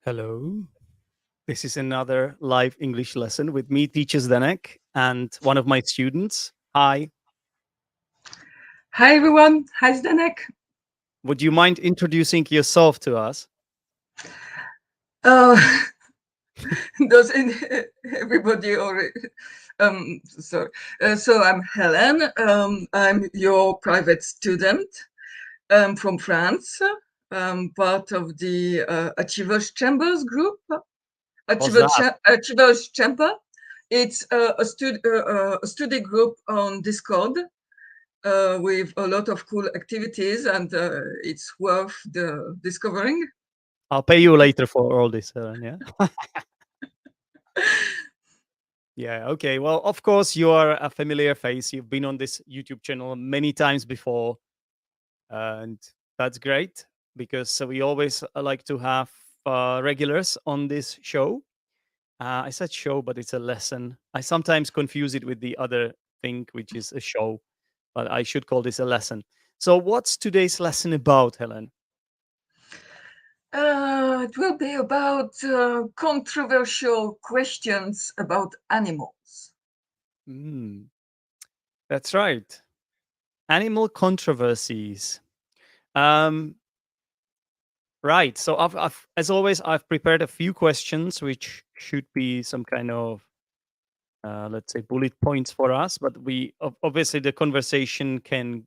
Hello. This is another live English lesson with me, teacher Zdenek, and one of my students. Hi. Hi everyone, hi Zdenek. Would you mind introducing yourself to us? Uh, does everybody already? Sorry. So I'm Helen. I'm your private student from France. Part of the Achievers Chambers group. What's that? Achievers Chamber. It's a study group on Discord with a lot of cool activities, and it's worth the discovering. I'll pay you later for all this, Helen, yeah? Yeah, okay. Well, of course, you are a familiar face. You've been on this YouTube channel many times before, and that's great because we always like to have regulars on this show. I said show, but it's a lesson. I sometimes confuse it with the other thing, which is a show, but I should call this a lesson. So, what's today's lesson about, Helen? It will be about controversial questions about animals. Mm, that's right. Animal controversies. Um, right. So, as always, I've prepared a few questions, which should be some kind of let's say bullet points for us, but obviously the conversation can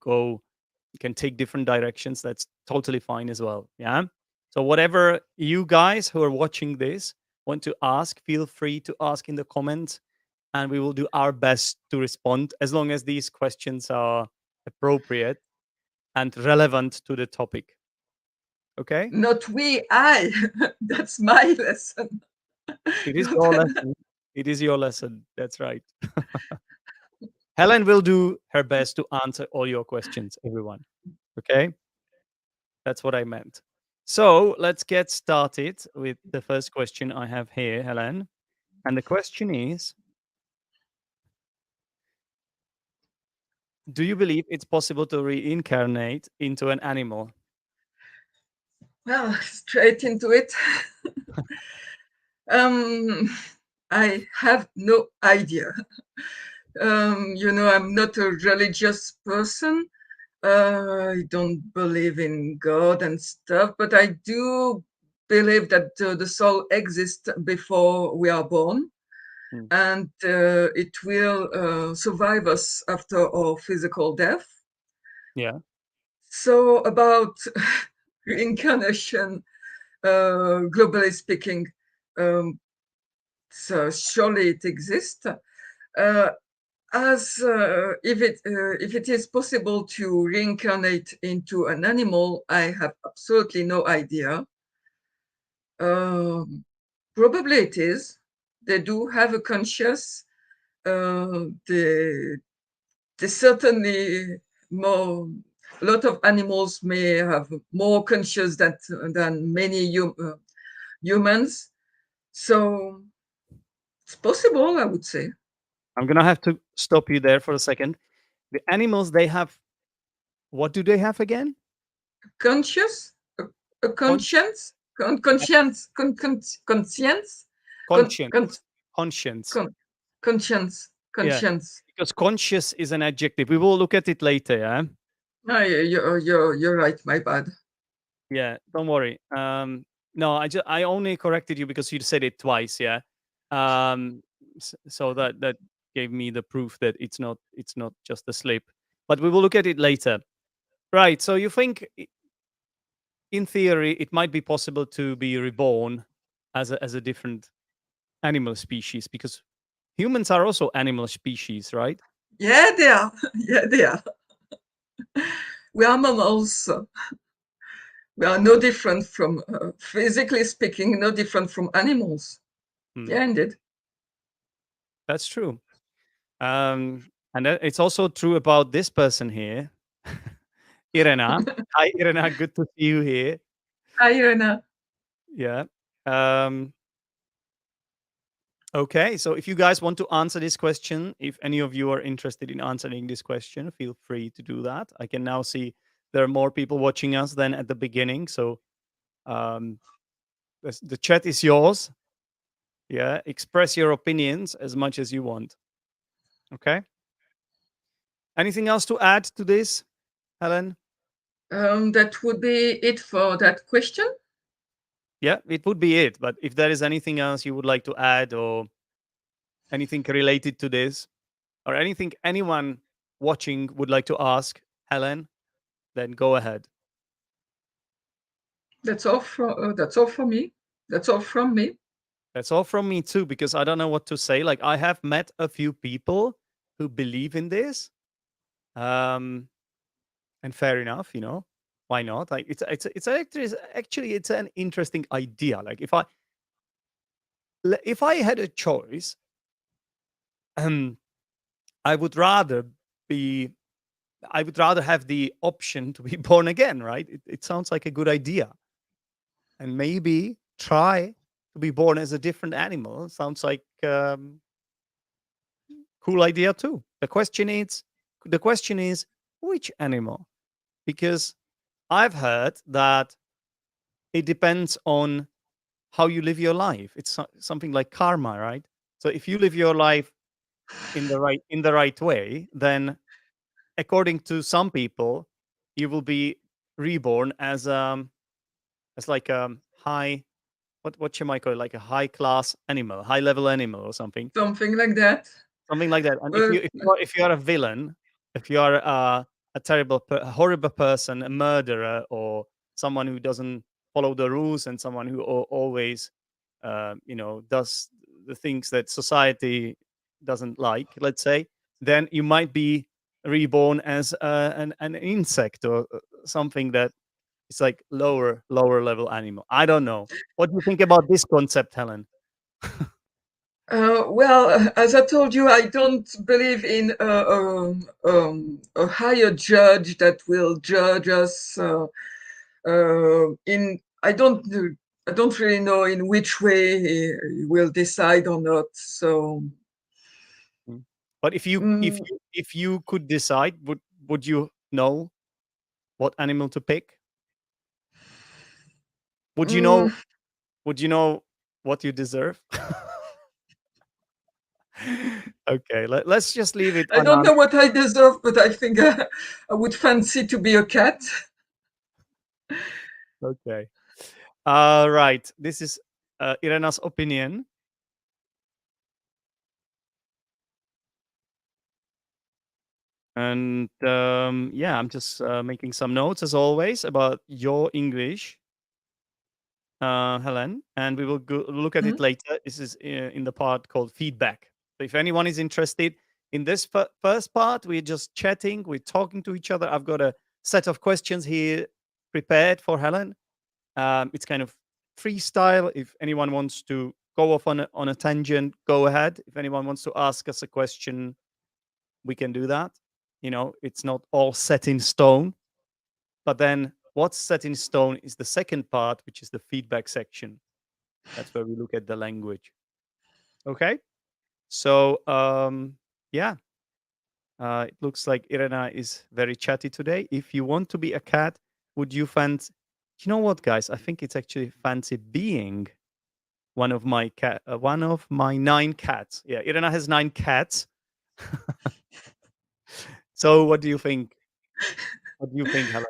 take different directions. That's totally fine as well. Yeah. So whatever you guys who are watching this want to ask, feel free to ask in the comments, and we will do our best to respond as long as these questions are appropriate and relevant to the topic. Okay. Not we, I. That's my lesson. It is your lesson. It is your lesson. That's right. Helen will do her best to answer all your questions, everyone. Okay. That's what I meant. So let's get started with the first question I have here, Helen. And the question is, do you believe it's possible to reincarnate into an animal? Well, straight into it. um, I have no idea. I'm not a religious person. I don't believe in God and stuff, but I do believe that the soul exists before we are born, Mm, and it will survive us after our physical death. yeah. So, about reincarnation, globally speaking, um, so surely it exists. As if it is possible to reincarnate into an animal, I have absolutely no idea. Um, Probably it is. They do have a conscious. They certainly more. A lot of animals may have more conscious than many humans. So it's possible, I would say. I'm going to have to stop you there for a second. The animals, they have, what do they have again? Conscious, a Con- conscience, uh, conscience, conscience. Conscience. con- conscience, Yeah. conscience. Because conscious is an adjective. We will look at it later. Yeah. No, you're right. My bad. Yeah. Don't worry. No, I only corrected you because you said it twice. Yeah. So that gave me the proof that it's not just a slip. But we will look at it later. Right. So you think, in theory, it might be possible to be reborn as a different animal species because humans are also animal species, right? Yeah, they are. Yeah, they are. We are mammals. We are no different from, physically speaking, no different from animals. Hmm, Yeah, indeed. that's true. And it's also true about this person here, Irena. Hi, Irena. Good to see you here. Hi, Irena. Yeah. Um, okay. So if you guys want to answer this question, if any of you are interested in answering this question, feel free to do that. I can now see there are more people watching us than at the beginning. So um, The chat is yours. Yeah, express your opinions as much as you want. Okay. Anything else to add to this, Helen? That would be it for that question. Yeah, it would be it. But if there is anything else you would like to add, or anything related to this, or anything anyone watching would like to ask Helen, then go ahead. That's all for me. That's all from me. That's all from me too, because I don't know what to say. Like, I have met a few people who believe in this. Um, and fair enough, why not? Like, it's actually it's an interesting idea. Like, if I had a choice, um, I would rather be I would rather have the option to be born again, right? It sounds like a good idea, and maybe try to be born as a different animal. Sounds like cool idea too. The question is which animal, because I've heard that it depends on how you live your life. It's something like karma, right? So if you live your life in the right way, then according to some people, you will be reborn as like a high, what you might call it, like a high class animal, high level animal or something. Something like that. Something like that. And if Well, you if you are a villain, if you are a terrible, a horrible person, a murderer, or someone who doesn't follow the rules, and someone who always, does the things that society doesn't like, let's say, then you might be reborn as an insect, or something that is like lower level animal. I don't know. What do you think about this concept, Helen? well, as I told you, I don't believe in a higher judge that will judge us. In I don't really know in which way he will decide or not. So Mm. But if you if mm, you if you could decide, would you know what animal to pick? Would you know mm, would you know what you deserve? Okay, let's just leave it I don't know unanswered. what I deserve, but I think I would fancy to be a cat. Okay. Right. This is Irena's opinion. And yeah, I'm just making some notes as always about your English, Helen, and we will look at it Mhm. later. This is in the part called feedback. So if anyone is interested in this first part, we're just chatting, we're talking to each other. I've got a set of questions here prepared for Helen. It's kind of freestyle. If anyone wants to go off on a tangent, go ahead. If anyone wants to ask us a question, we can do that. It's not all set in stone. But then what's set in stone is the second part, which is the feedback section. That's where we look at the language. Okay. So yeah, it looks like Irena is very chatty today. If you want to be a cat, would you fancy? You know what, guys? I think it's actually fancy being one of my 9 cats. Yeah, Irena has 9 cats. So what do you think? What do you think, Helen?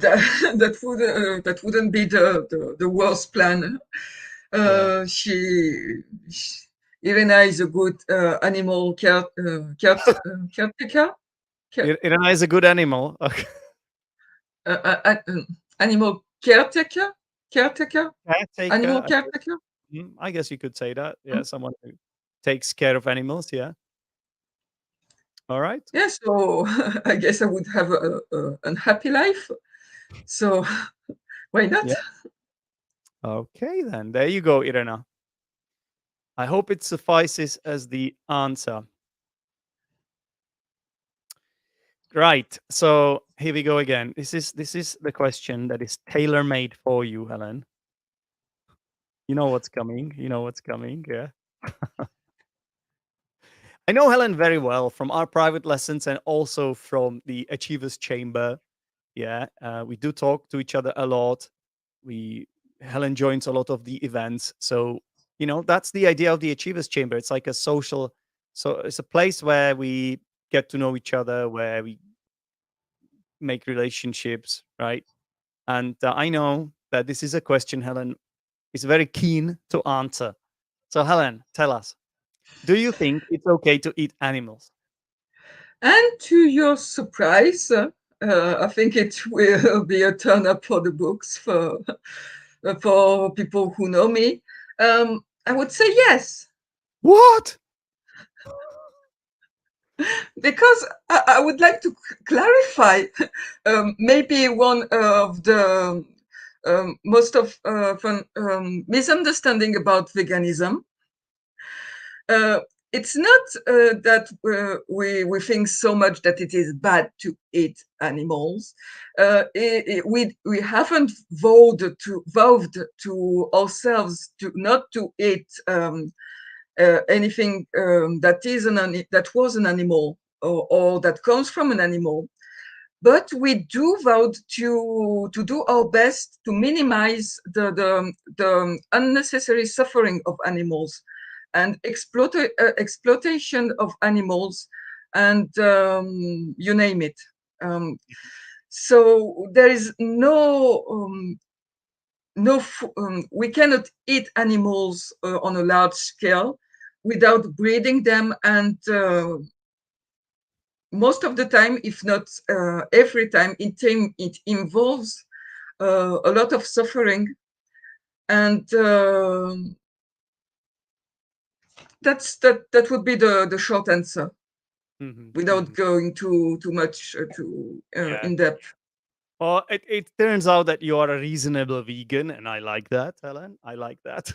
That that wouldn't be the worst plan. Yeah, Uh, she, she Irena is a good caretaker, care, Irena is a good animal. Okay. uh, uh, uh, um, animal caretaker, Caretaker. animal caretaker. I guess you could say that. Yeah, Mm. someone who takes care of animals. Yeah. All right. Yeah, so I guess I would have a unhappy life. So why not? Yeah. Okay, then. There you go, Irena. I hope it suffices as the answer. Right. So here we go again. This is the question that is tailor made for you, Helen. You know what's coming. You know what's coming. Yeah. I know Helen very well from our private lessons and also from the Achievers Chamber. Yeah. We do talk to each other a lot. We Helen joins a lot of the events. So, that's the idea of the Achievers Chamber. It's like a social, so it's a place where we get to know each other, where we make relationships, right? And I know that this is a question Helen is very keen to answer. So, Helen, tell us, do you think it's okay to eat animals? And to your surprise, I think it will be a turn up for the books for people who know me. I would say yes, What? because I would like to clarify maybe one of the most of misunderstanding about veganism. Uh, it's not that we think so much that it is bad to eat animals. We haven't vowed to ourselves to not to eat anything that was an animal or that comes from an animal. But we do vow to do our best to minimize the unnecessary suffering of animals and exploitation of animals, and you name it. Um, so there is we cannot eat animals on a large scale without breeding them, and most of the time, if not every time, it involves a lot of suffering, and that would be the short answer Hmm. without Hmm. going too much to Yeah. in depth. Well, it turns out that you are a reasonable vegan, and I like that, Helen. I like that.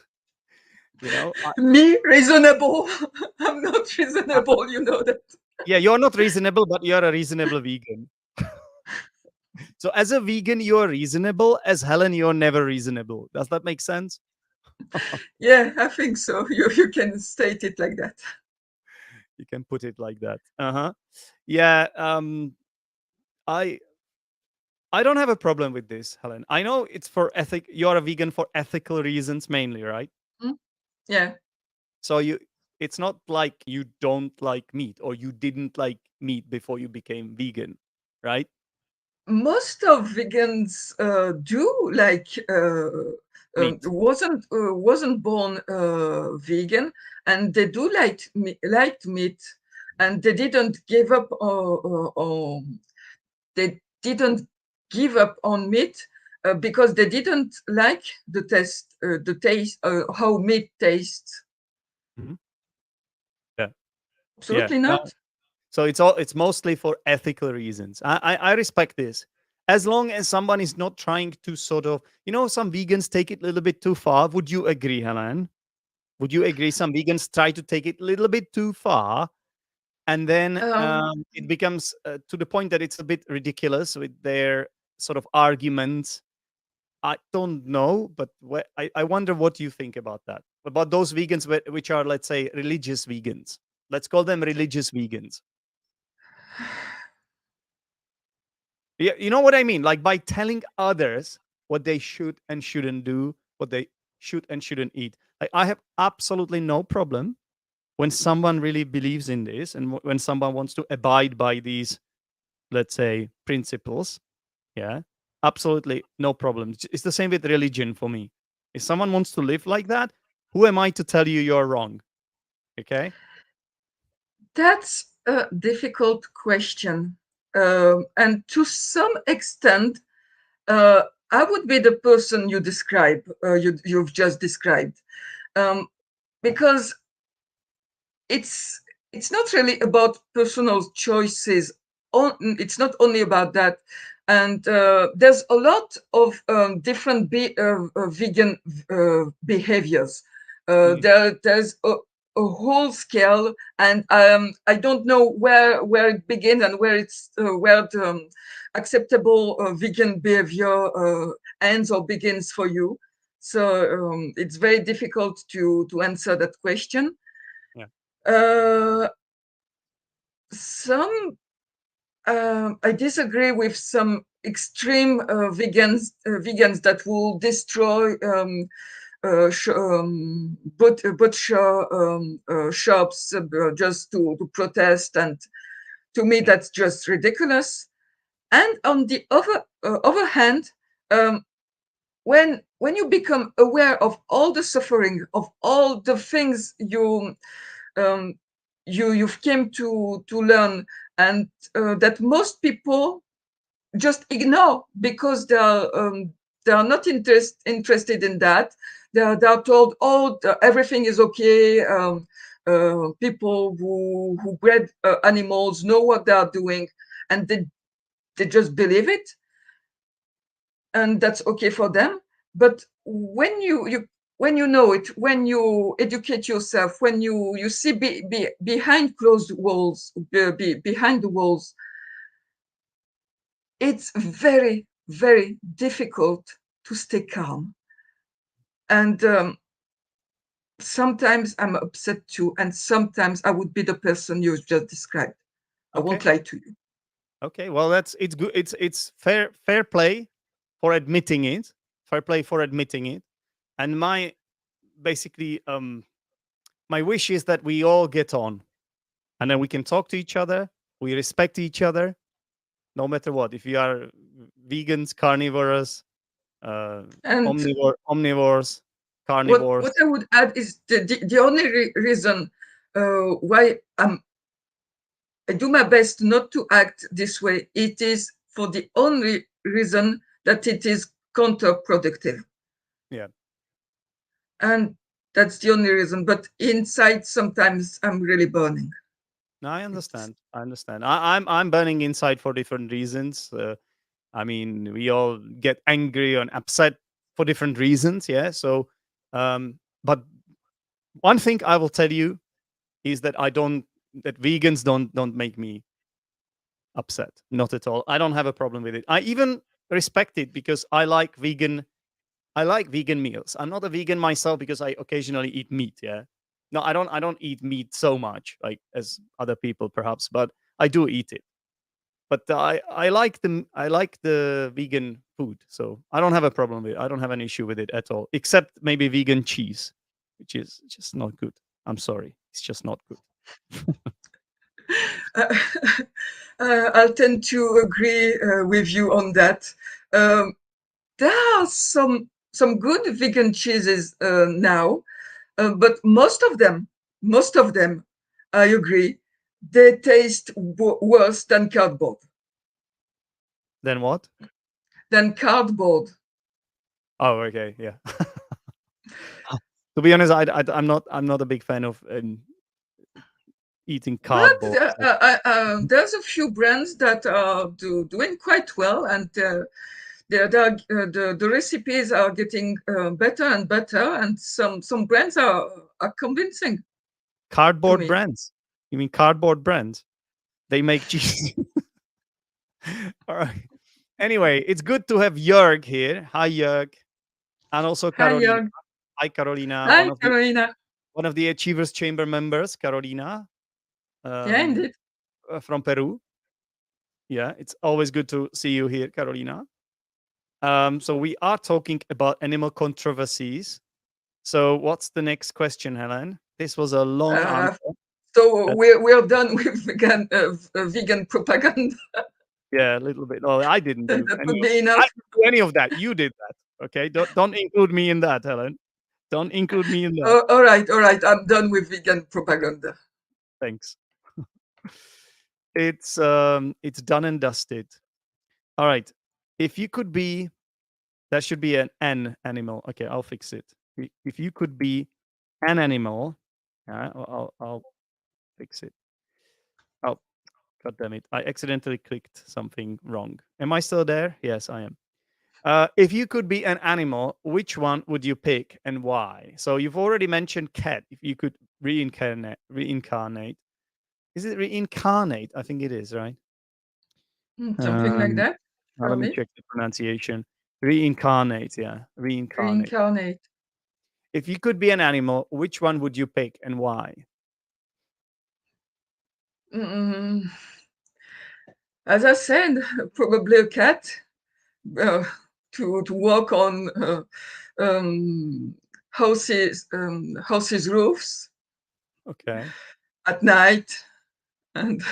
You know, I, Me reasonable? I'm not I, reasonable, you know that. yeah, you're not reasonable, but you're a reasonable vegan. So, as a vegan, you're reasonable. As Helen, you're never reasonable. Does that make sense? Yeah, I think so. You can state it like that. You can put it like that. Uh huh. Yeah. I I don't have a problem with this, Helen. I know it's for ethic. You're a vegan for ethical reasons mainly, right? Mm, yeah. So it's not like you don't like meat or you didn't like meat before you became vegan, right? Most of vegans do like Meat. wasn't born vegan, and they do liked meat, and they didn't give up they didn't give up on meat because they didn't like the taste how meat tastes. Mhm. Yeah. Yeah. Absolutely not. So it's mostly for ethical reasons. I respect this. As long as someone is not trying to sort of, some vegans take it a little bit too far. Would you agree, Helen? Would you agree some vegans try to take it a little bit too far, and then Um, it becomes to the point that it's a bit ridiculous with their sort of arguments. I don't know, but I wonder what you think about that. About those vegans which are, let's say, religious vegans. Let's call them religious vegans. Yeah, you know what I mean? Like by telling others what they should and shouldn't do, what they should and shouldn't eat. Like I have absolutely no problem when someone really believes in this and when someone wants to abide by these, let's say, principles. Yeah, absolutely no problem. It's the same with religion for me. If someone wants to live like that, who am I to tell you you're wrong? Okay. that's a difficult question, and to some extent, uh, I would be the person you've just described, um, because it's it's not really about personal choices. It's not only about that, and there's a lot of different vegan behaviors. Mm. There's a whole scale, and I don't know where it begins and where the acceptable vegan behavior ends or begins for you. So it's very difficult to answer that question. Yeah. Uh, some I disagree with some extreme vegans that will destroy butcher shops just to protest, and to me Yeah. that's just ridiculous. And on the other hand, um, when you become aware of all the suffering, of all the things um, you've came to learn, and that most people just ignore because they are not interested in that. They are told, oh, everything is okay. People who bred animals know what they are doing, and they just believe it, and that's okay for them. But when you know it, when you educate yourself, when you see behind closed walls, behind the walls, it's very, very difficult to stay calm. And sometimes I'm upset too, and sometimes I would be the person you just described. I Okay. won't lie to you. Okay. Well, it's good. It's fair play for admitting it. Fair play for admitting it. And my basically my wish is that we all get on, and then we can talk to each other. We respect each other, no matter what. If you are vegans, carnivores, uh, And omnivores, what carnivores. I would add is the only reason why I do my best not to act this way. It is for the only reason that it is counterproductive. Yeah. And that's the only reason. But inside, sometimes I'm really burning. No, I It's understand. I understand. I'm burning inside for different reasons. I mean, we all get angry and upset for different reasons. Yeah. So, but one thing I will tell you is that I don't that vegans don't make me upset. Not at all. I don't have a problem with it. I even respect it because I like vegan meals. I'm not a vegan myself because I occasionally eat meat, yeah. No, I don't eat meat so much like as other people perhaps, but I do eat it. But I like the vegan food. So I don't have a problem with it. I don't have an issue with it at all. Except maybe vegan cheese, which is just not good. I'm sorry. It's just not good. uh, I'll tend to agree with you on that. Um, there are some good vegan cheeses now, but most of them, I agree, they taste worse Then what? than cardboard. Oh, okay, yeah. To be honest, I'm not a big fan of eating But cardboard. So there's a few brands that are doing quite well, and the recipes are getting better and better, and some brands are convincing to cardboard me. brands. You mean cardboard brands? They make cheese. All right. Anyway, it's good to have Jörg here. Hi, Jörg, and also Hi, Carolina. Jörg. Hi, Carolina, Hi, Carolina. one of the Achievers Chamber members. Carolina, Yeah, um, indeed. from Peru. Yeah, it's always good to see you here, Carolina. So we are talking about animal controversies. So what's the next question, Helen? This was a long Uh, answer. so But we're done with vegan propaganda. yeah, a little bit. Oh, I didn't do That any would of be I enough. didn't do any of that. You did that. Okay. Don't include me in that, Helen. Don't include me in that. All right, all right. I'm done with vegan propaganda. Thanks. It's done and dusted. All right. If you could be that should be an animal. Okay, I'll fix it. If you could be an animal, I'll fix it. Oh, god damn it. I accidentally clicked something wrong. Am I still there? Yes, I am. If you could be an animal, which one would you pick and why? So you've already mentioned cat. If you could reincarnate. Is it reincarnate? I think it is, right? Something like Um, that, now let me probably. check the pronunciation. Reincarnate, yeah, reincarnate. Reincarnate. If you could be an animal, which one would you pick and why? Mm, as I said, probably a cat. uh, to walk on houses roofs Okay. at night and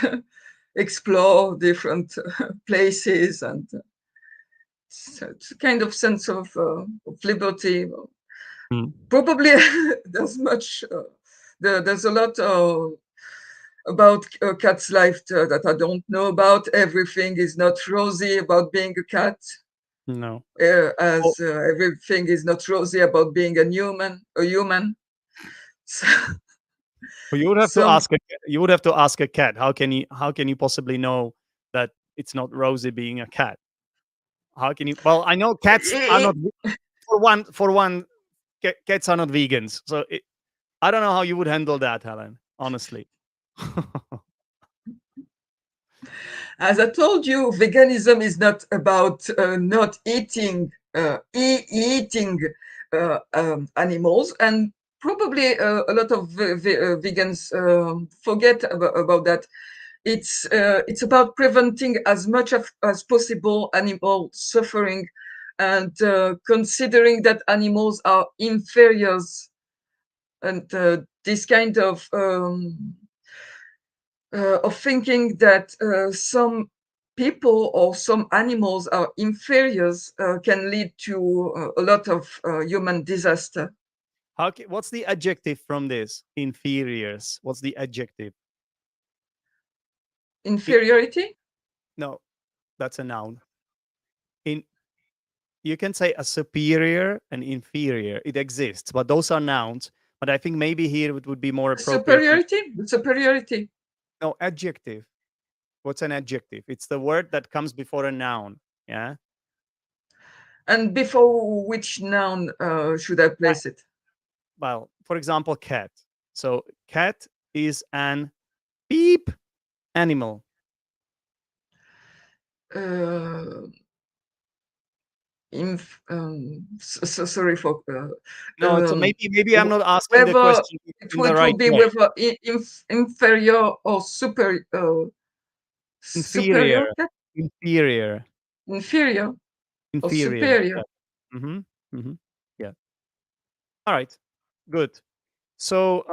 explore different places, and so it's a kind of sense of liberty. Mm. Probably there's much there's a lot about a cat's life that I don't know about. Everything is not rosy about being a cat, No. Oh, as everything is not rosy about being a human. So, well, you would have to some ask you would have to ask a cat. How can you possibly know that it's not Rosie being a cat? How can you? Well, I know cats are not for one cats are not vegans. So I don't know how you would handle that, Helen, honestly. as I told you, veganism is not about not eating eating animals, and probably a lot of vegans forget about that. It's about preventing as much as possible animal suffering, and considering that animals are inferiors, and this kind of thinking that some people or some animals are inferiors can lead to a lot of human disaster. What's the adjective from this? Inferiors. What's the adjective? I- Inferiority? no, that's a noun. In You can say a superior and inferior. It exists, but those are nouns. But I think maybe here it would be more appropriate to Superiority? Superiority. no adjective. What's an adjective? It's the word that comes before a noun. Yeah. And before which noun should I Cat- place it? Well, for example, cat. So cat is an beep animal. Uh, Sorry for No, it's maybe I'm not asking the whether question in the it will right be way. whether inferior or Inferior, superior, inferior, inferior or inferior. Yeah. superior. Mm-hmm. Mm-hmm. Yeah. All right. Good. So,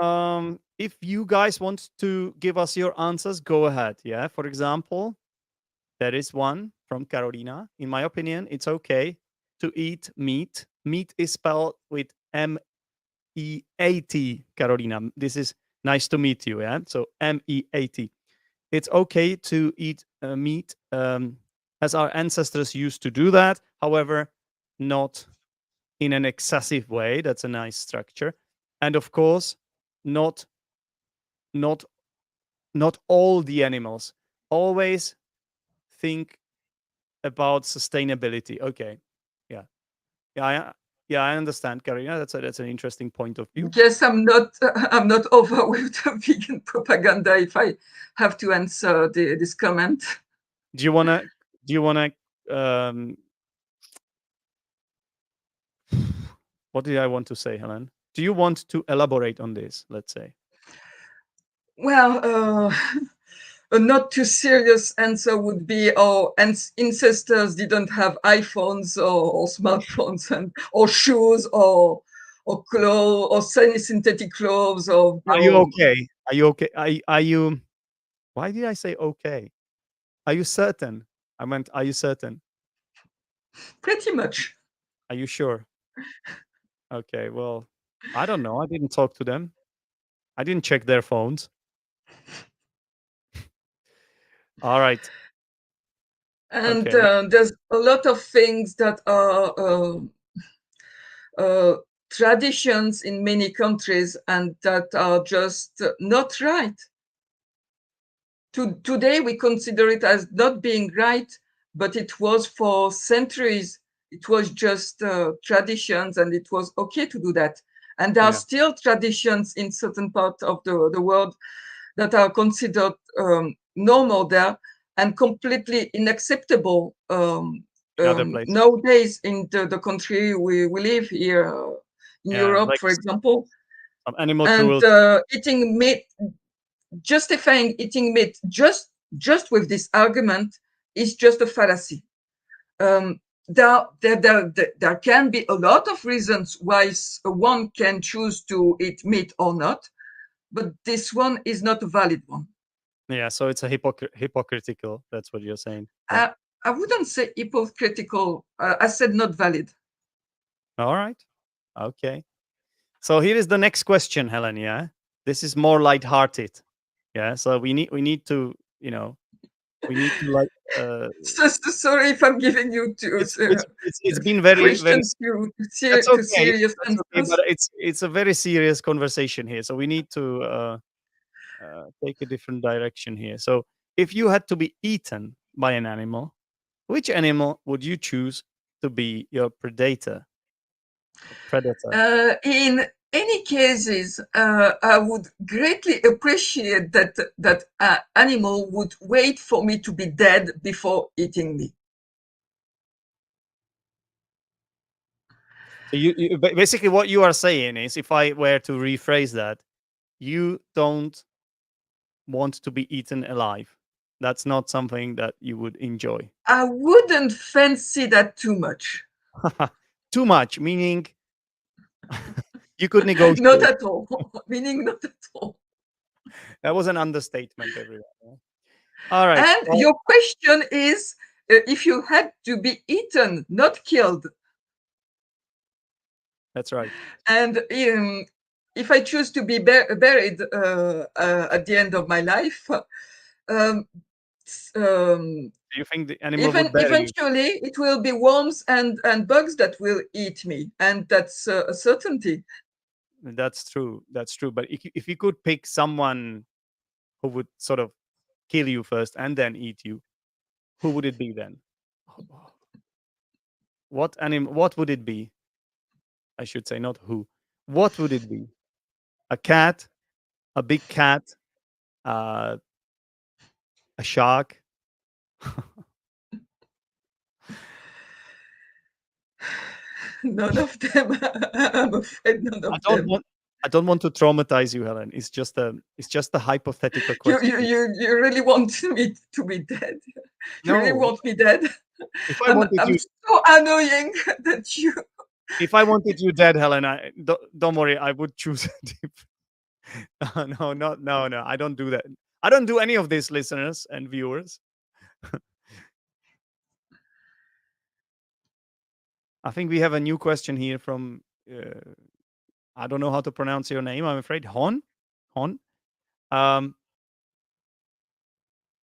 if you guys want to give us your answers, go ahead. Yeah. For example, there is one from Carolina. In my opinion, it's okay to eat meat. Meat is spelled with MEAT, Carolina. This is nice to meet you. Yeah. So MEAT. It's okay to eat meat as our ancestors used to do that. However, not in an excessive way. That's a nice structure. And of course, not not not all the animals. Always think about sustainability. Okay. Yeah. Yeah. Yeah, I understand, Karina. That's an interesting point of view. Yes, I'm not over with the vegan propaganda. If I have to answer this comment, Do you wanna do you wanna um what did I want to say, Helen? Do you want to elaborate on this, let's say? well, a not too serious answer would be our ancestors didn't have iPhones or smartphones or shoes or clothes or synthetic clothes or Are you no, okay? Are you okay? Are you why did I say okay? Are you certain? I meant, are you certain? pretty much. Are you sure? Okay, well, I don't know. I didn't talk to them. I didn't check their phones. All right. And Okay. there's a lot of things that are uh, traditions in many countries and that are just not right. Today, we consider it as not being right, but it was for centuries. It was just traditions, and it was okay to do that. And there are Yeah. still traditions in certain parts of the world that are considered normal there and completely unacceptable In other places. nowadays in the country we live here in Yeah. Europe, Like for example. some animal And cruelty. eating meat, justifying eating meat just with this argument is just a fallacy. there can be a lot of reasons why one can choose to eat meat or not, but this one is not a valid one. Yeah, so it's a hypocritical. That's what you're saying. Yeah. I wouldn't say hypocritical. I said not valid. All right. Okay. So here is the next question, Helen. Yeah, this is more lighthearted. Yeah. So we need to we need to like So sorry if I'm giving you it's been very questions that's to okay. serious That's okay. But answers. it's a very serious conversation here. So we need to take a different direction here. So if you had to be eaten by an animal, which animal would you choose to be your predator? In any cases, I would greatly appreciate that animal would wait for me to be dead before eating me. So basically what you are saying is, if I were to rephrase that, you don't want to be eaten alive. That's not something that you would enjoy. I wouldn't fancy that too much. Too much, meaning you could Not negotiate. at all. Meaning not at all. That was an understatement, everyone. Yeah. All right. And Well, your question is if you had to be eaten, not killed. that's right. And if I choose to be buried at the end of my life, um, um, Do you think the animal would bury you? eventually it will be worms and bugs that will eat me. And that's a certainty. That's true. That's true. But if you could pick someone who would sort of kill you first and then eat you, who would it be then? What animal? What would it be? I should say, not who. What would it be? A cat? A big cat? Uh, a shark? None of them. I'm afraid none I of don't them. want. I don't want to traumatize you, Helen. It's just a hypothetical question. You really want me to be dead? You really No, want me dead? if I wanted I'm you, so annoying that you. if I wanted you dead, Helen, don't worry. I would choose. No, no. I don't do that. I don't do any of this, listeners and viewers. I think we have a new question here from. I don't know how to pronounce your name. I'm afraid Hon. Hon. Um,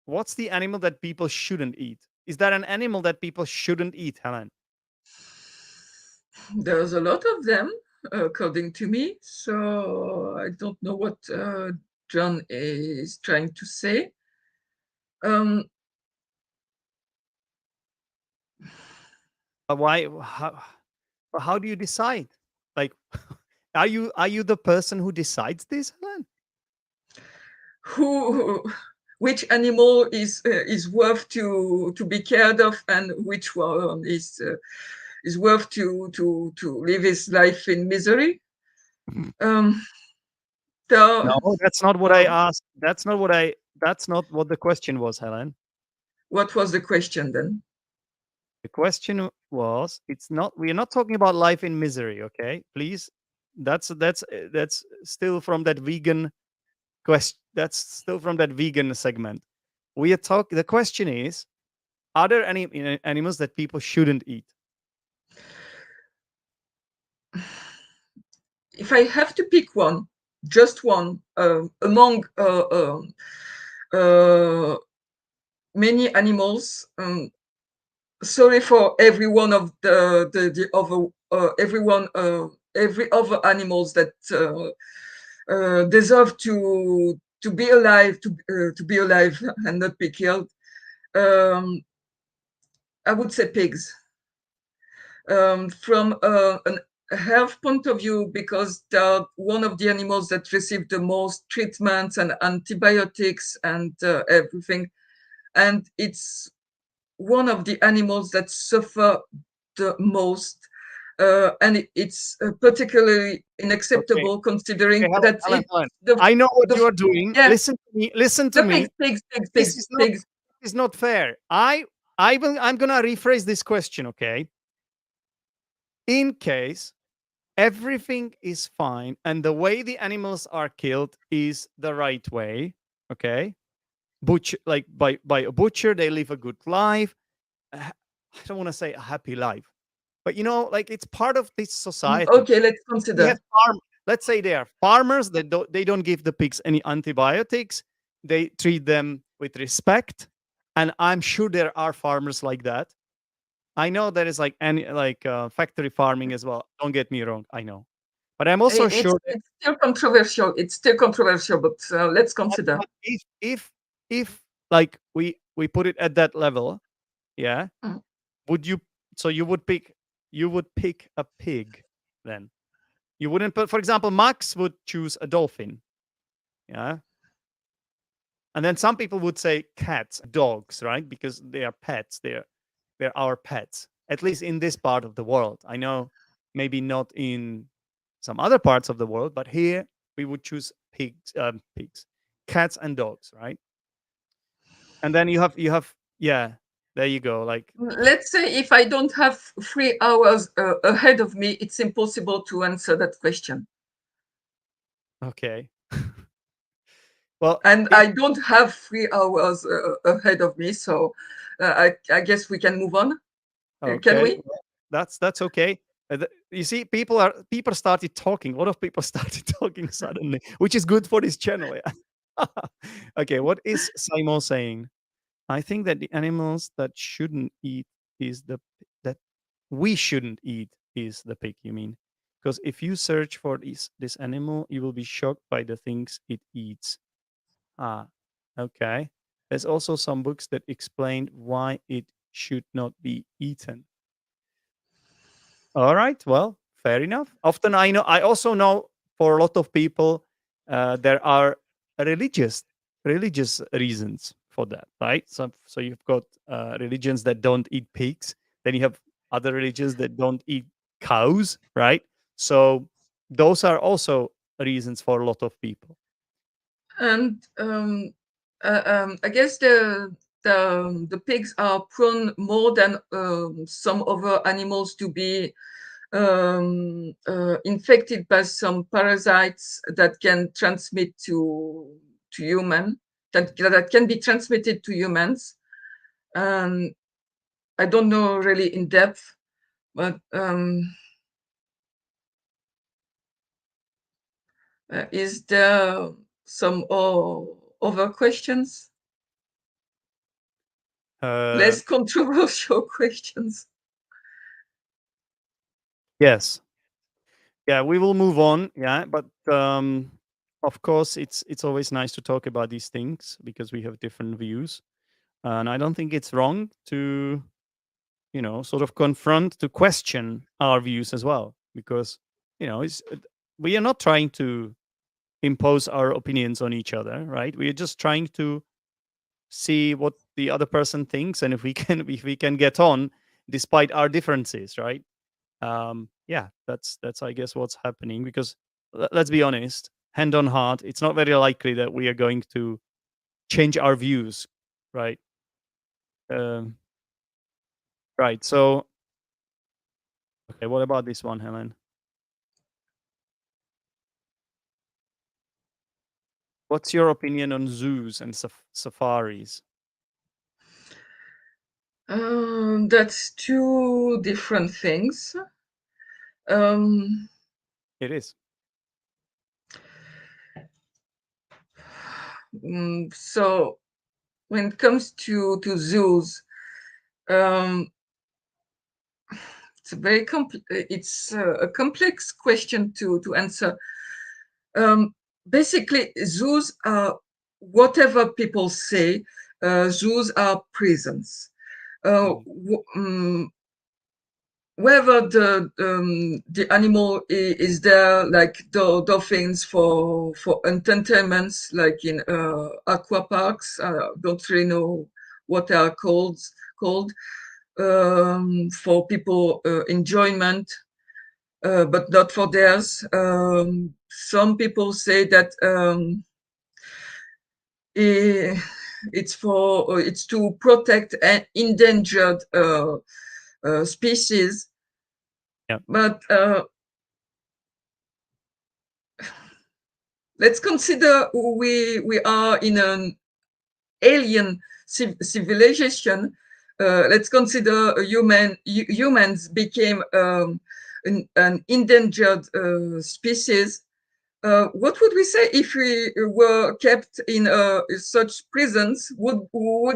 what's the animal that people shouldn't eat? Is that an animal that people shouldn't eat, Helen? There's a lot of them, according to me. So I don't know what John is trying to say. Um, Why? How do you decide? Like, are you the person who decides this, Helen? who, which animal is worth to be cared of, and which one is worth to live his life in misery? Um, No, the, that's not what I well, asked. That's not what I. That's not what the question was, Helen. what was the question then? The question was, it's not. We are not talking about life in misery, okay? Please, that's still from that vegan question. That's still from that vegan segment. We are talking. The question is, are there any animals that people shouldn't eat? If I have to pick one, just one among uh, many animals. Sorry for every one of the other every other animals that deserve to be alive to be alive and not be killed. Um, I would say pigs. From a health point of view, because they're one of the animals that receive the most treatments and antibiotics and everything, and it's one of the animals that suffer the most. And it's particularly Okay, unacceptable considering okay, Helen, that Helen, it Helen. the I know what the you are doing. yeah Listen to me. Listen to the me. pigs pigs pigs This pigs is not. pigs. This is not fair. I I'm gonna rephrase this question, okay? In case everything is fine and the way the animals are killed is the right way, okay? Butcher, like by a butcher, they live a good life. I don't want to say a happy life, but like it's part of this society. Okay, let's We have consider. let's say they are farmers that they don't give the pigs any antibiotics. They treat them with respect, and I'm sure there are farmers like that. I know there is like any like factory farming as well. Don't get me wrong, I know, but I'm also It's sure that, it's still controversial. It's still controversial, but let's consider. but if like we put it at that level, yeah, Mm. would you? So you would pick a pig then? You wouldn't put, for example, Max would choose a dolphin, yeah, and then some people would say cats, dogs, right? Because they are pets. They're our pets. At least in this part of the world. I know maybe not in some other parts of the world, but here we would choose pigs, cats and dogs, right? And then you have yeah, there you go. Like Let's say if I don't have 3 hours ahead of me, it's impossible to answer that question. okay, well, And if I don't have 3 hours ahead of me, so I guess we can move on. Can okay, we? well, that's okay. You see, people started talking. A lot of people started talking suddenly, which is good for this channel. Yeah. Okay, what is Simon saying? I think that the animals that shouldn't eat is that we shouldn't eat is the pig. You mean? Because if you search for this animal, you will be shocked by the things it eats. Ah, okay. There's also some books that explain why it should not be eaten. All right. Well, fair enough. Often I also know for a lot of people, there are religious religious reasons for that, right? So you've got religions that don't eat pigs. Then you have other religions that don't eat cows, right? So those are also reasons for a lot of people. And I guess the pigs are prone more than some other animals to be infected by some parasites that can transmit to human that can be transmitted to humans. And I don't know really in depth, but is there some other questions? Uh, Less controversial questions. yes. Yeah, we will move on. Yeah, but of course, it's always nice to talk about these things because we have different views, and I don't think it's wrong to sort of confront to question our views as well because we are not trying to impose our opinions on each other, right? We are just trying to see what the other person thinks and if we can if we can get on despite our differences, right? Yeah, that's I guess what's happening because let's be honest, hand on heart, it's not very likely that we are going to change our views, right? um, right, so okay, what about this one, Helen? What's your opinion on zoos and safaris? That's two different things. Um, It is. so when it comes to zoos, um, it's a complex question to answer. Basically, zoos are whatever people say. Zoos are prisons. Uh, Mhm. Whether the animal is there, like the dolphins for entertainments, like in aqua parks. Don't really know what they are called for people enjoyment, but not for theirs. Some people say that it's to protect endangered species. Yeah. But let's consider we are in an alien civilization. Let's consider humans became an endangered species. What would we say if we were kept in such prisons? Would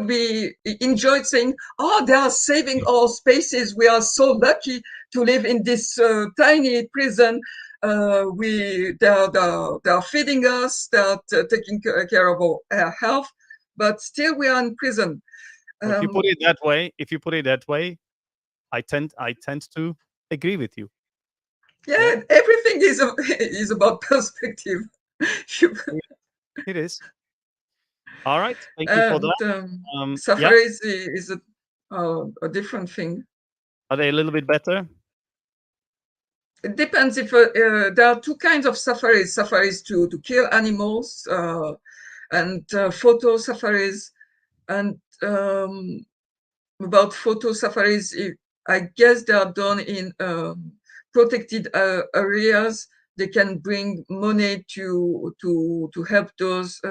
we enjoy saying, "Oh, they are saving our spaces. We are so lucky to live in this tiny prison. They are feeding us. They are taking care of our health, but still we are in prison." If you put Um, it that way, I tend to agree with you. Yeah, yeah, everything is is about perspective. yeah, it is. All right. Thank you for And that. Yeah. safari is a different thing. Are they a little bit better? It depends if there are two kinds of safaris: safaris to kill animals, and photo safaris. And about photo safaris, I guess they are done in protected areas. They can bring money to help those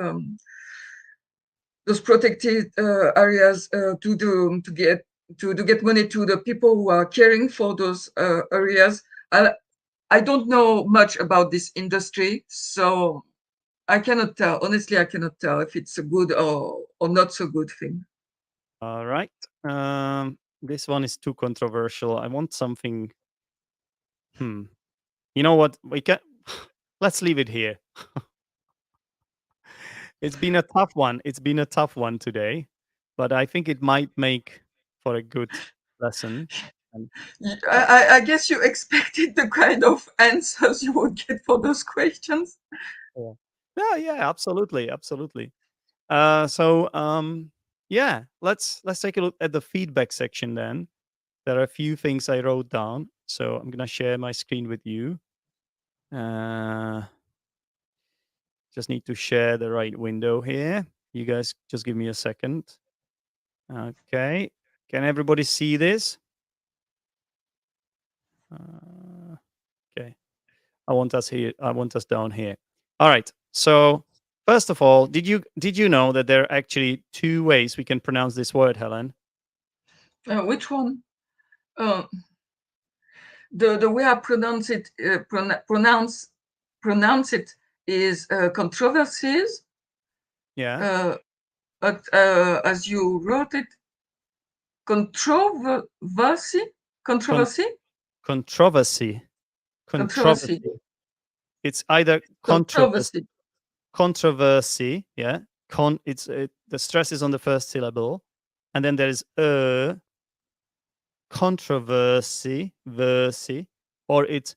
protected areas to get money to the people who are caring for those areas. I don't know much about this industry, so I cannot tell. Honestly, I cannot tell if it's a good or not so good thing. All right. This one is too controversial. I want something. Hmm. You know what? We can. Let's leave it here. It's been a tough one. It's been a tough one today, but I think it might make for a good lesson. And I guess you expected the kind of answers you would get for those questions. yeah, yeah, yeah, absolutely, absolutely. So yeah, let's take a look at the feedback section then. There are a few things I wrote down, so I'm gonna share my screen with you. Uh, just need to share the right window here. You guys just give me a second. Okay, can everybody see this? Uh, okay, I want us here. I want us down here. All right. So first of all, did you know that there are actually two ways we can pronounce this word, Helen? Which one? Uh, the way I pronounce it is controversies. Yeah. Uh, but as you wrote it, controversy, Con- controversy, controversy. controversy, Controversy. It's either controversy, controversy. Yeah. The stress is on the first syllable, and then there is controversy, versy, or it's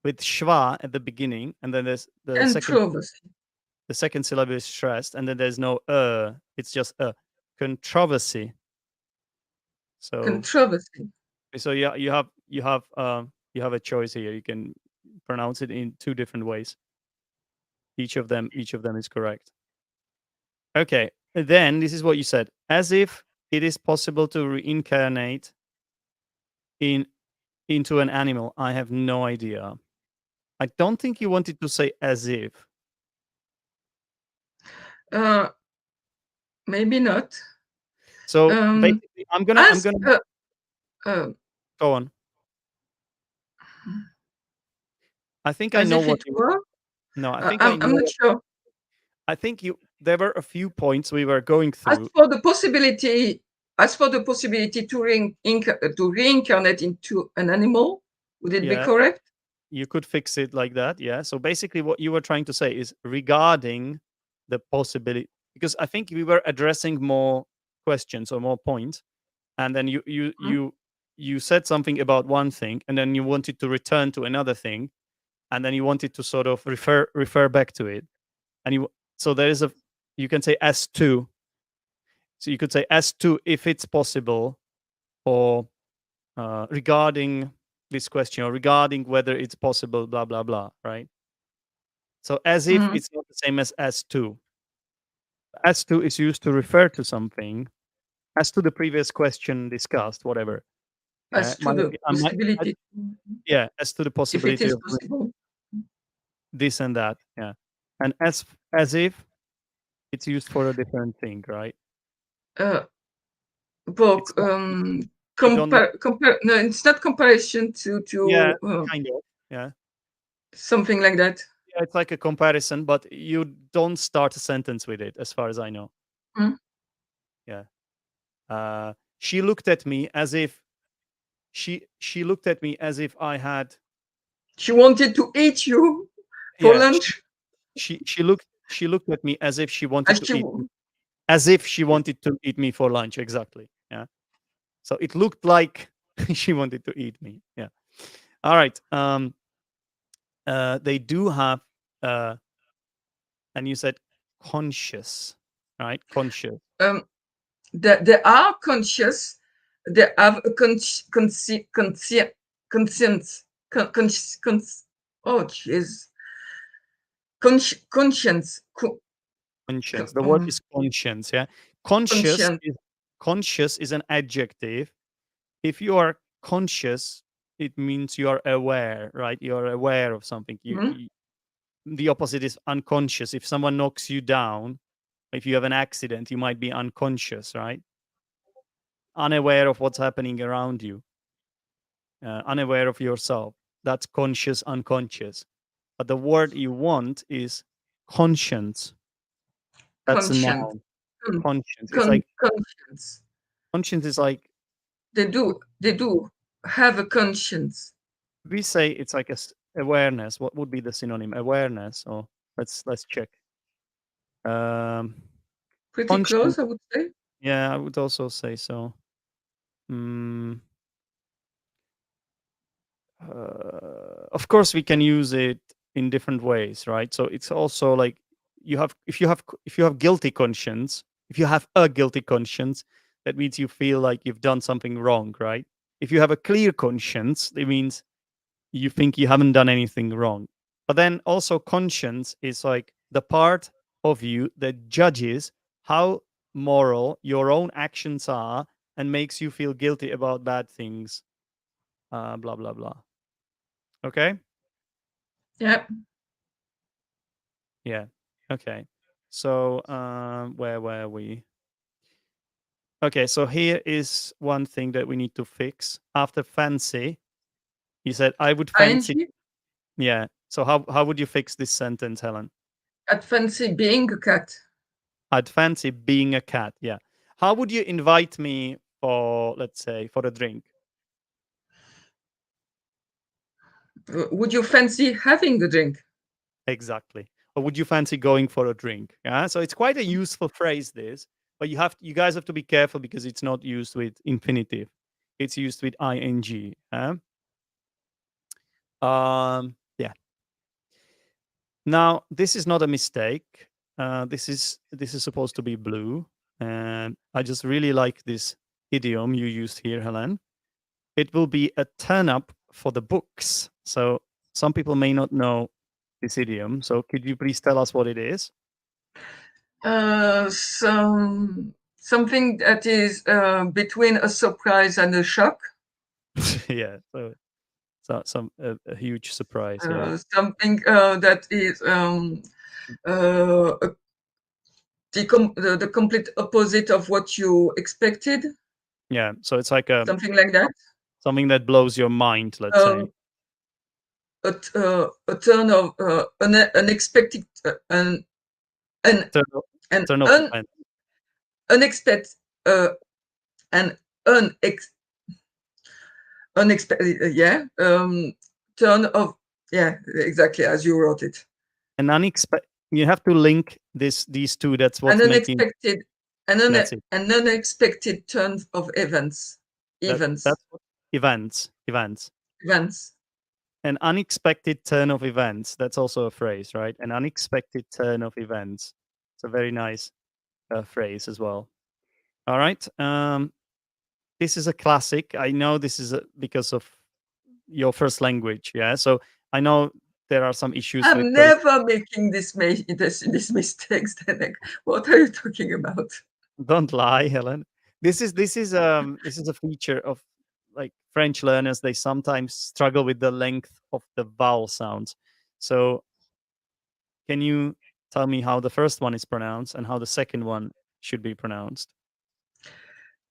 with schwa at the beginning, and then there's controversy, the second syllable is stressed, and then there's no it's just a controversy. So controversy. yeah, you have a choice here. You can pronounce it in two different ways. Each of them is correct. Okay. Then this is what you said. As if it is possible to reincarnate in into an animal. I have no idea. I don't think you wanted to say as if. Uh, Maybe not. So Um, basically, I'm as gonna uh, go on. I think I as know if what it you. were. No, I think I I'm know not what. sure. I think you. There were a few points we were going As through. for the possibility, as for the possibility to reincarnate into an animal, would it be Yeah, correct? you could fix it like that. Yeah. So basically, what you were trying to say is regarding the possibility, because I think we were addressing more questions or more points, and then Mhm. you said something about one thing, and then you wanted to return to another thing, and then you wanted to sort of refer back to it, and so there is a you can say as to. So you could say as to if it's possible, or regarding this question, or regarding whether it's possible, blah blah blah, right? So as if Mhm. it's not the same as to. As to is used to refer to something. As to the previous question discussed, whatever. As to the possibility, Yeah, as to the if it possibility is of doing possible. this and that. Yeah, and as if it's used for a different thing, right? Uh, book, It's not. You don't know. compare. No, it's not comparison Yeah, to kind of. Yeah. something like that. Yeah, it's like a comparison, but you don't start a sentence with it, as far as I know. Hmm? Yeah. She looked at me as if she looked at me as if I had. She wanted to eat you for Yeah. lunch. She looked at me as if she wanted As to she, eat me, as if she wanted to eat me for lunch. Exactly. Yeah. So it looked like she wanted to eat me. Yeah. All right. They do have. Uh, and you said conscious, right? Conscious. they are conscious. They have a conscience. Oh, jeez. Conscience. Conscience. The word is conscience. Yeah. Conscious Conscience. is conscious is an adjective. If you are conscious, it means you are aware, right? You are aware of something. Hmm? The opposite is unconscious. If someone knocks you down, if you have an accident, you might be unconscious, right? Unaware of what's happening around you, unaware of yourself. That's conscious, unconscious. But the word you want is conscience. That's a Conscience. noun. Conscience. It's like Conscience. conscience is like They do have a conscience. we say it's like awareness. What would be the synonym? Awareness. Or let's check. Um, Pretty conscience. close, I would say. Yeah, I would also say so. Mm, of course, we can use it in different ways, right? So it's also like you have if you have guilty conscience, if you have a guilty conscience, that means you feel like you've done something wrong, right? If you have a clear conscience, it means you think you haven't done anything wrong. But then also conscience is like the part of you that judges how moral your own actions are and makes you feel guilty about bad things. Blah blah blah. Okay. Yeah. Yeah. Okay. So where were we? Okay. So here is one thing that we need to fix. After fancy, he said, "I would fancy." ING. Yeah. So how would you fix this sentence, Helen? I'd fancy being a cat. I'd fancy being a cat. Yeah. How would you invite me for, let's say, for a drink? Would you fancy having a drink? Exactly. Or would you fancy going for a drink? Yeah. So it's quite a useful phrase, this, but you guys have to be careful because it's not used with infinitive. It's used with ing. Yeah. Now this is not a mistake. This is supposed to be blue, and I just really like this idiom you used here, Helen. It will be a turn up for the books. So some people may not know this idiom. So could you please tell us what it is? Something that is between a surprise and a shock. Yeah. So some a huge surprise. Yeah. Something that is uh, the complete opposite of what you expected. Yeah. So it's like Something like that. something that blows your mind. Let's say. Um, a turn of unexpected an Turn of, an turn of un, events. unexpected an unex, unexpected turn of, yeah, exactly as you wrote it. An unexpected. You have to link these two. That's An what's making. unexpected That's it. an unexpected turn of events. That's what, events. Events. An unexpected turn of events. That's also a phrase, right? An unexpected turn of events. It's a very nice phrase as well. All right. This is a classic. I know this is because of your first language. Yeah. So I know there are some issues I'm with never making this mistakes, Zdenek. What are you talking about? don't lie, Helen. This is a feature of like French learners. They sometimes struggle with the length of the vowel sounds. So can you tell me how the first one is pronounced and how the second one should be pronounced?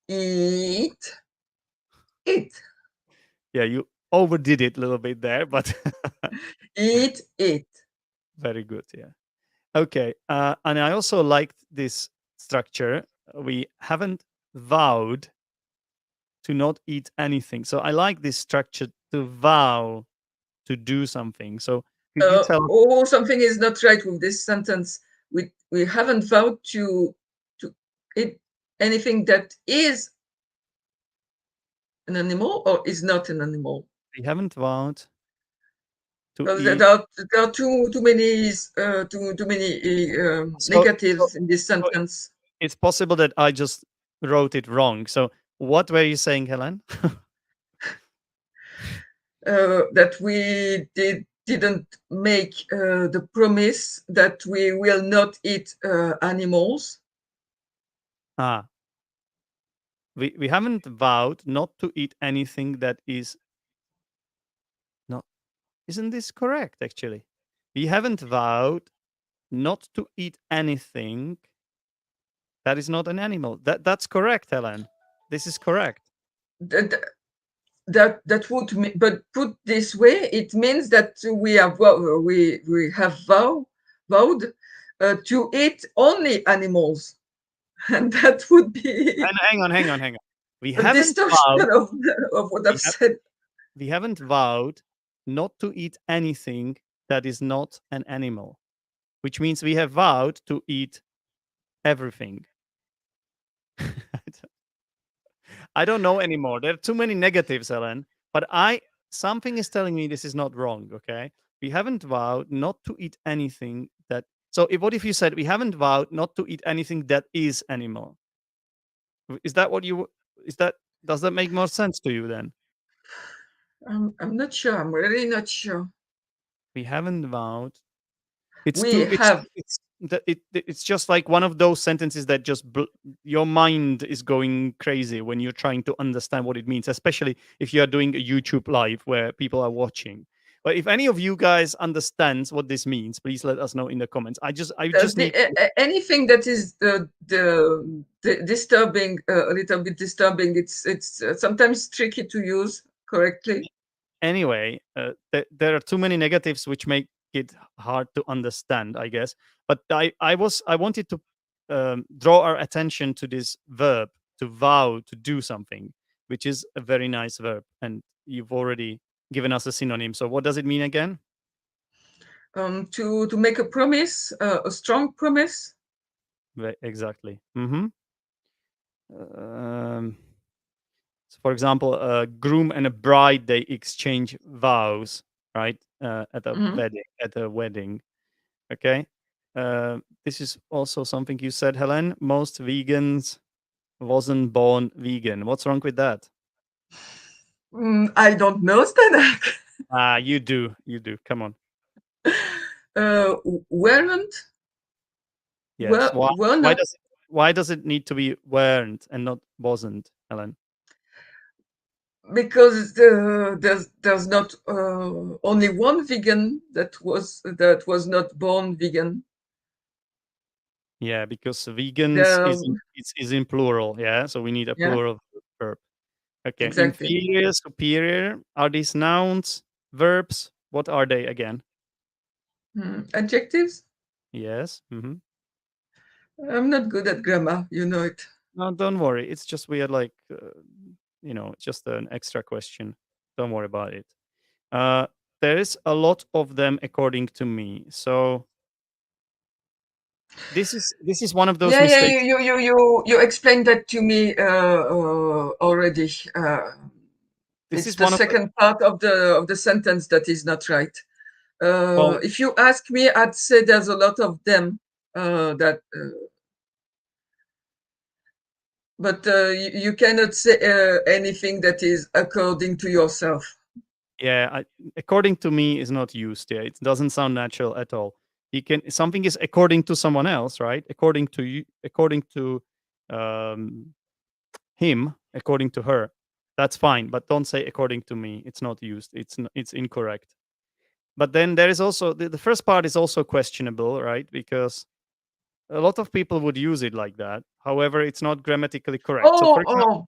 Eat, it, Yeah, you overdid it a little bit there, but eat, it. very good. Yeah. Okay. And I also liked this structure. We haven't vowed to not eat anything. So I like this structure to vow to do something. So could you tell? Oh, something is not right with this sentence. We haven't vowed to eat anything that is an animal or is not an animal. We haven't vowed to Because eat. there are too many So, so, negatives in this so sentence. it's possible that I just wrote it wrong. So what were you saying, Helen? That we didn't make the promise that we will not eat animals. Ah, we haven't vowed not to eat anything that is not. Isn't this correct? Actually, we haven't vowed not to eat anything that is not an animal. That's correct, Helen. This is correct. That that would mean, but put this way, it means that we have vowed to eat only animals, and that would be And hang on. We a haven't distortion vowed. of what We I've have. said. We haven't vowed not to eat anything that is not an animal, which means we have vowed to eat everything. I don't know anymore. There are too many negatives, Helen. But something is telling me this is not wrong. Okay, we haven't vowed not to eat anything that. So, what if you said we haven't vowed not to eat anything that is animal? Is that what you? Is that does that make more sense to you then? I'm not sure. I'm really not sure. We haven't vowed. It's We too. have. It's just like one of those sentences that just your mind is going crazy when you're trying to understand what it means, especially if you are doing a YouTube live where people are watching. But if any of you guys understands what this means, please let us know in the comments. I just need. Anything that is the disturbing, a little bit disturbing. It's sometimes tricky to use correctly. Anyway, there are too many negatives which make it hard to understand, I guess. But I wanted to draw our attention to this verb to vow to do something, which is a very nice verb, and you've already given us a synonym. So what does it mean again? To make a promise, a strong promise. Exactly. So for example, a groom and a bride they exchange vows, right? At a Mhm. wedding. At a wedding. Okay. This is also something you said, Helen. Most vegans wasn't born vegan. What's wrong with that? I don't know, Zdenek. Ah, you do. You do. Come on. uh, weren't Yes. Why? were Why not, does it? Why does it need to be weren't and not wasn't, Helen? because there's not only one vegan that was not born vegan. Yeah, because vegans There, is in plural. Yeah, so we need a yeah, plural verb. Okay. exactly. Inferior, superior. Are these nouns, verbs? What are they again? Adjectives. Yes. I'm not good at grammar, you know it. No, don't worry. It's just we are like, it's just an extra question. Don't worry about it. Uh, there is a lot of them according to me. So this is one of those Yeah, yeah. mistakes. You explained that to me already. This It's is the one of the second part of the sentence that is not right. well, If you ask me, I'd say there's a lot of them that, but you cannot say anything that is according to yourself. Yeah, according to me is not used. Yeah, it doesn't sound natural at all. You can something is according to someone else, right? According to you, according to um, him, according to her. That's fine, but don't say according to me. It's not used. It's incorrect. But then there is also the first part is also questionable, right? Because a lot of people would use it like that. However, it's not grammatically correct. So, for Oh, example, oh,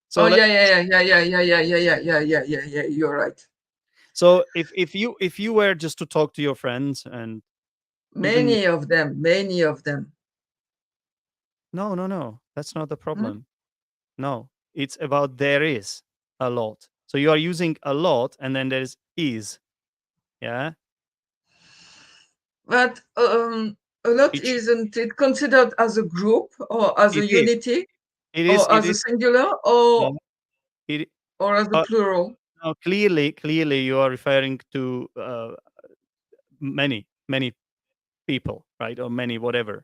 so oh, let yeah, yeah, yeah, yeah, yeah, yeah, yeah, yeah, yeah, yeah, yeah, yeah. You're right. so if you were just to talk to your friends and even Many of them. no, that's not the Hmm? problem. No, it's about there is a lot. So you are using a lot, and then there's is. Yeah, But a lot it should, isn't it considered as a group or as it a is. unity It is. or It as a is. singular uh, It. or as a plural? No, clearly, you are referring to many people, right, or many whatever.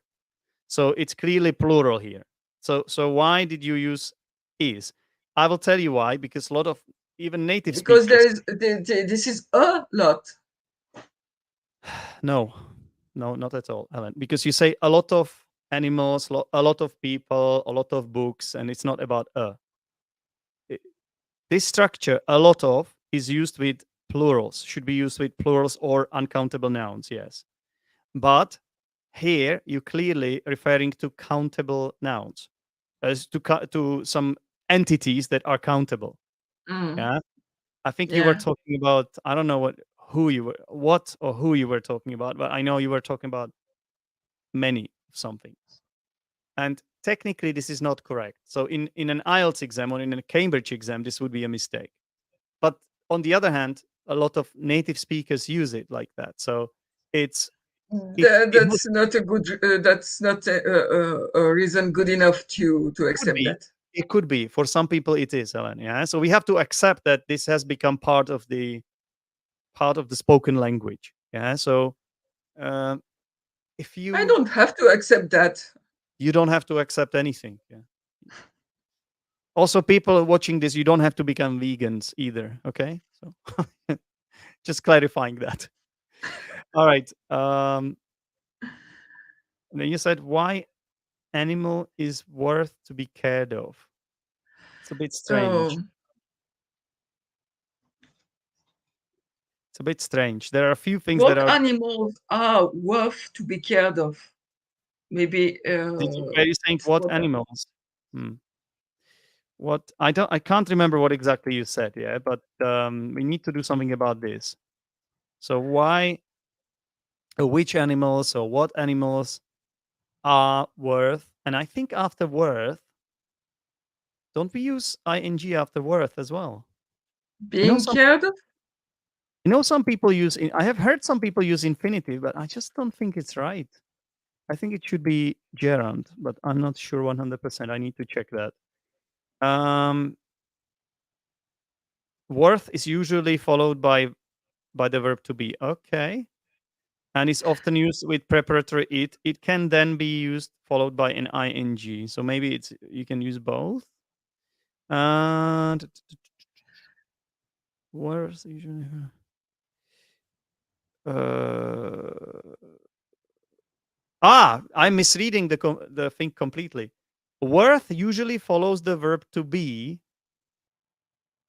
So it's clearly plural here. So why did you use is? I will tell you why. Because a lot of even native Because speakers. this is a lot. No, no, not at all, Ellen. Because you say a lot of animals, a lot of people, a lot of books, and it's not about a. I- This structure, a lot of, is used with plurals. Should be used with plurals or uncountable nouns. Yes, but here you clearly referring to countable nouns as to some entities that are countable. Mm, Yeah, I think you were yeah. talking about. I don't know what or who you were talking about, but I know you were talking about many something. And technically, this is not correct. So in an IELTS exam or in a Cambridge exam, this would be a mistake. But on the other hand, a lot of native speakers use it like that. So it's it would That's not a good. That's not a reason good enough to could accept be. that. It could be. For some people it is, Helen. Yeah. So we have to accept that this has become part of the spoken language. Yeah. So um, if I you don't have to accept that. you don't have to accept anything. Yeah. Also, people watching this, you don't have to become vegans either. Okay. So just clarifying that. All right. Then you said why animal is worth to be cared of. It's a bit strange. Oh, It's a bit strange. There are a few things that what are. animals are worth to be cared of? Maybe Were you saying it's what for that. animals? Hmm. What I can't remember what exactly you said. Yeah, but we need to do something about this. So why, which animals or what animals are worth? And I think after worth, don't we use ing after worth as well? I know Being some. cared of? Some people use. I have heard some people use infinitive, but I just don't think it's right. I think it should be gerund, but I'm not sure 100%. I need to check that. Um, Worth is usually followed by the verb to be. Okay. And it's often used with preparatory it. It can then be used followed by an ing. So maybe it's you can use both. And worth usually. Uh, I'm misreading the thing completely. Worth usually follows the verb to be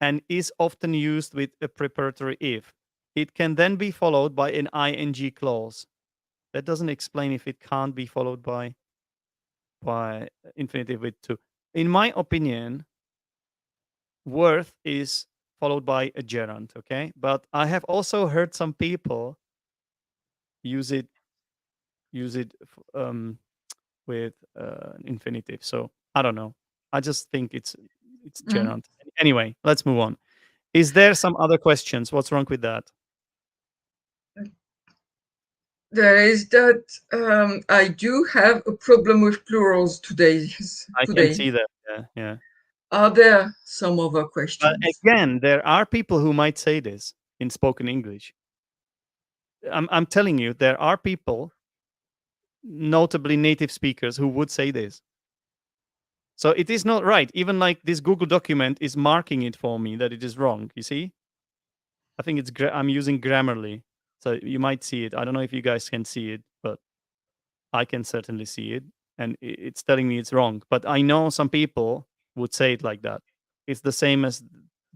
and is often used with a preparatory if. It can then be followed by an ing clause. That doesn't explain if it can't be followed by infinitive with to. In my opinion, worth is followed by a gerund, okay? But I have also heard some people use it with infinitive. So I don't know. I just think it's Mm. gerund. Anyway, let's move on. Is there some other questions? What's wrong with that? There is that I do have a problem with plurals today. I can Today, see that. Yeah, yeah. are there some other But questions? again, there are people who might say this in spoken English. I'm telling you, there are people, notably native speakers, who would say this. So it is not right. Even like this Google document is marking it for me that it is wrong. You see? I think it's I'm using Grammarly, so you might see it. I don't know if you guys can see it, but I can certainly see it, and it's telling me it's wrong. But I know some people would say it like that. It's the same as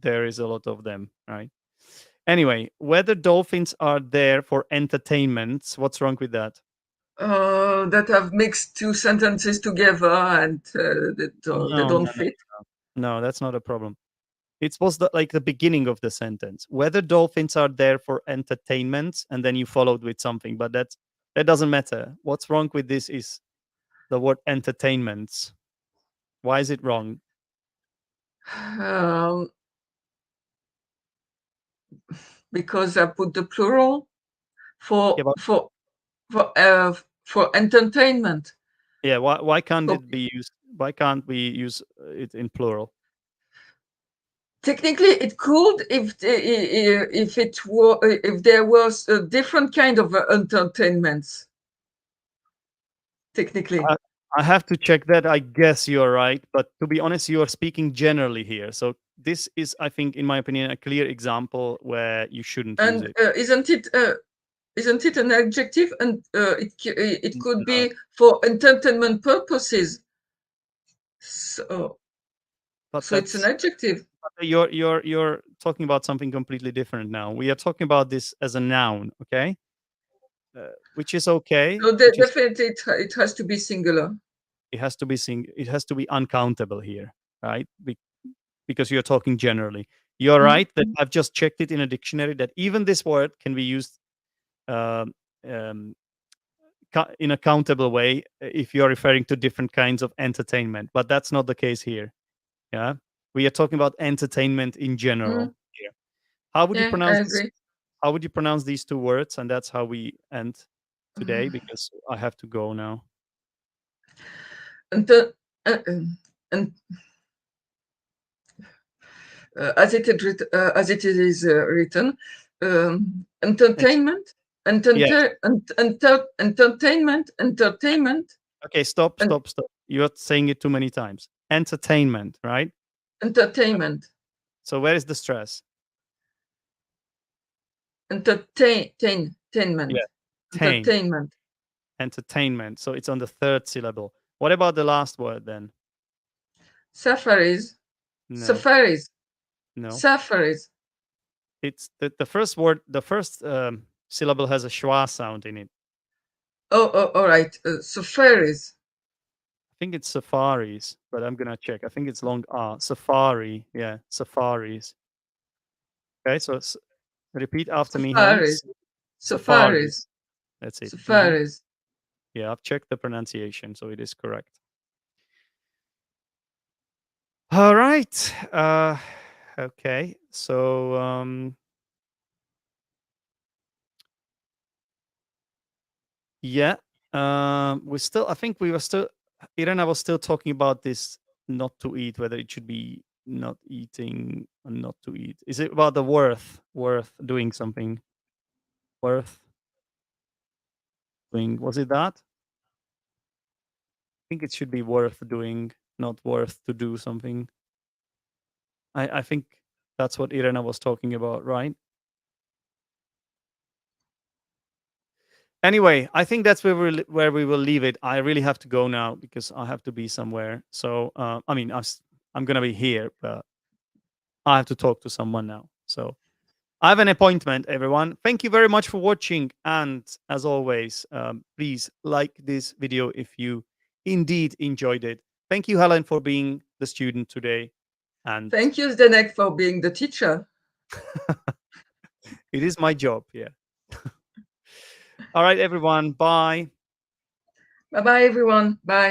there is a lot of them, right? Anyway, whether dolphins are there for entertainment, what's wrong with that? That have mixed two sentences together and they No, no, don't no, fit. no, that's not a problem. It was like the beginning of the sentence. Whether dolphins are there for entertainment, and then you followed with something, but that doesn't matter. What's wrong with this is the word entertainment. Why is it wrong? Um, because I put the plural Yeah, for but for for entertainment. yeah, why can't So it be used? Why can't we use it in plural? technically, it could if it were if there was a different kind of entertainments. Technically, I, I have to check that. I guess you're right, but to be honest, you are speaking generally here. So this is, I think, in my opinion, a clear example where you shouldn't use and it. isn't it an adjective? And it could No, be for entertainment purposes. So but so it's an that's adjective. you're talking about something completely different now. We are talking about this as a noun, okay? Which is okay. So Which is definitely it has to be singular. it has to be it has to be uncountable here, right? Because you're talking generally. You're Mhm. right that I've just checked it in a dictionary that even this word can be used um, um, in a countable way if you're referring to different kinds of entertainment, but that's not the case here. Yeah, we are talking about entertainment in Mm, general here. How would you yeah, I pronounce this? agree. How would you pronounce these two words? And that's how we end today because I have to go now. And the, and as it is written, It's entertainment, yes. entertainment, Okay, stop, and stop, stop. You're saying it too many times. Entertainment, right? entertainment, So where is the stress? entertainment, Yeah. Tain. entertainment, Entertainment. So it's on the third syllable. What about the last word then? safaris, No, safaris, no. safaris. It's the first word, the first syllable has a schwa sound in it. All right, safaris, I think it's safaris, but I'm gonna check. I think it's long R. Safari. Yeah, safaris. Okay, so repeat after me, Helen. safaris, Safaris. safaris, That's it. safaris. Yeah, I've checked the pronunciation, so it is correct. All right. Okay. So yeah. We still I think we were still Irena was still talking about this not to eat, whether it should be not eating or not to eat. Is it about the worth doing something? Worth doing. Was it that? I think it should be worth doing, not worth to do something. I think that's what Irena was talking about, right? Anyway, I think that's where we will leave it. I really have to go now because I have to be somewhere. So, I mean, I'm gonna be here, but I have to talk to someone now. So, I have an appointment, everyone. Thank you very much for watching, and as always, please like this video if you indeed enjoyed it. Thank you, Helen, for being the student today, and Thank you, Zdenek, for being the teacher. it is my job. Yeah. All right, everyone. Bye. Bye bye, everyone. Bye.